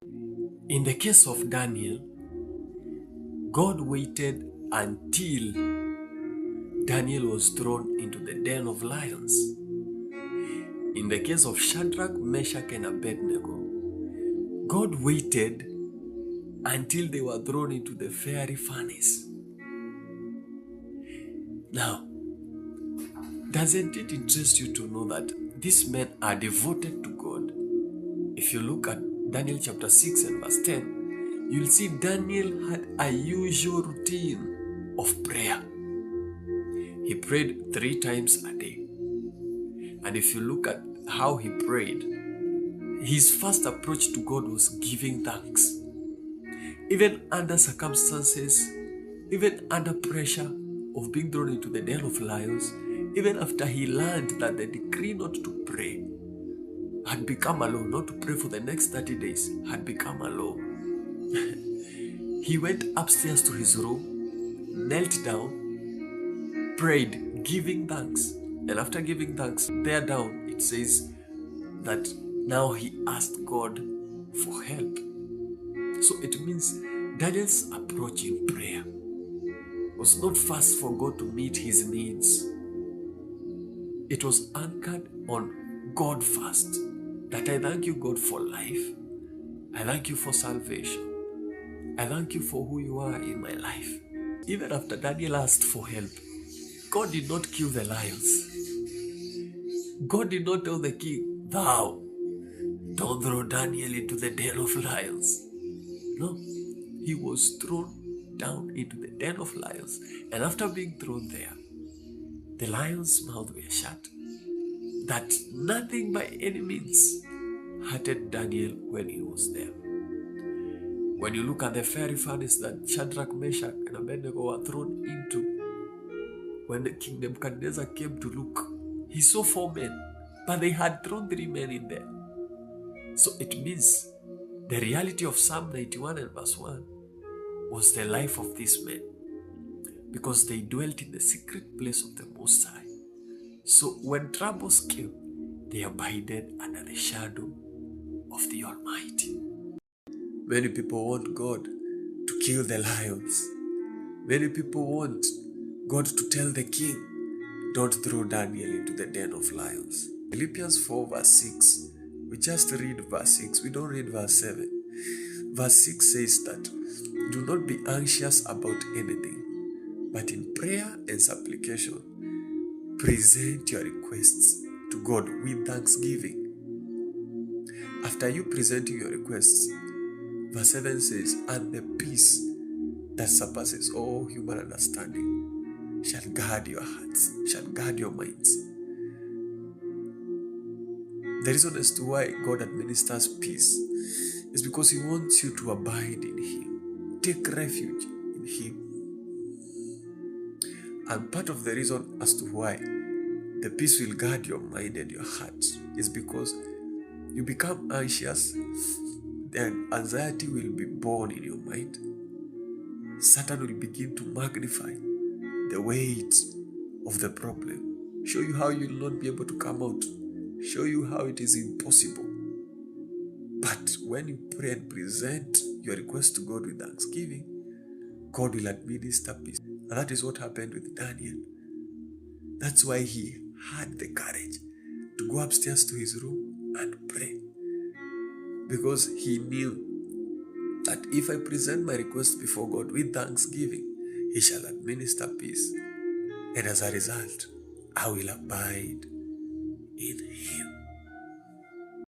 In the case of Daniel, God waited until Daniel was thrown into the den of lions. In the case of Shadrach, Meshach, and Abednego, God waited until they were thrown into the fiery furnace. Now, doesn't it interest you to know that these men are devoted to God? If you look at Daniel chapter 6 and verse 10, you'll see Daniel had a usual routine of prayer. He prayed 3 times a day. And if you look at how he prayed, his first approach to God was giving thanks. Even under circumstances, even under pressure of being thrown into the den of lions, even after he learned that the decree not to pray had become a law, not to pray for the next 30 days had become a law, he went upstairs to his room, knelt down, prayed, giving thanks. And after giving thanks, there down, it says that now he asked God for help. So it means Daniel's approach in prayer was not first for God to meet his needs. It was anchored on God first. That I thank you, God, for life. I thank you for salvation. I thank you for who you are in my life. Even after Daniel asked for help, God did not kill the lions. God did not tell the king, thou, don't throw Daniel into the den of lions. No, he was thrown down into the den of lions. And after being thrown there, the lion's mouth were shut. That nothing by any means hurted Daniel when he was there. When you look at the fiery furnace that Shadrach, Meshach, and Abednego were thrown into, when the King Nebuchadnezzar came to look, he saw 4 men, but they had thrown 3 men in there. So it means the reality of Psalm 91 and verse 1 was the life of these men, because they dwelt in the secret place of the Most High. So when troubles came, they abided under the shadow of the Almighty. Many people want God to kill the lions. Many people want God to tell the king, don't throw Daniel into the den of lions. Philippians 4 verse 6, we just read verse 6, we don't read verse 7. Verse 6 says that, do not be anxious about anything, but in prayer and supplication, present your requests to God with thanksgiving. After you presenting your requests, verse 7 says, and the peace that surpasses all human understanding shall guard your hearts, shall guard your minds. The reason as to why God administers peace is because He wants you to abide in Him. Take refuge in Him. And part of the reason as to why the peace will guard your mind and your heart is because you become anxious, then anxiety will be born in your mind. Satan will begin to magnify the weight of the problem, show you how you will not be able to come out, show you how it is impossible. But when you pray and present your request to God with thanksgiving, God will administer peace. And that is what happened with Daniel. That's why he had the courage to go upstairs to his room and pray. Because he knew that if I present my request before God with thanksgiving, He shall administer peace. And as a result, I will abide in Him.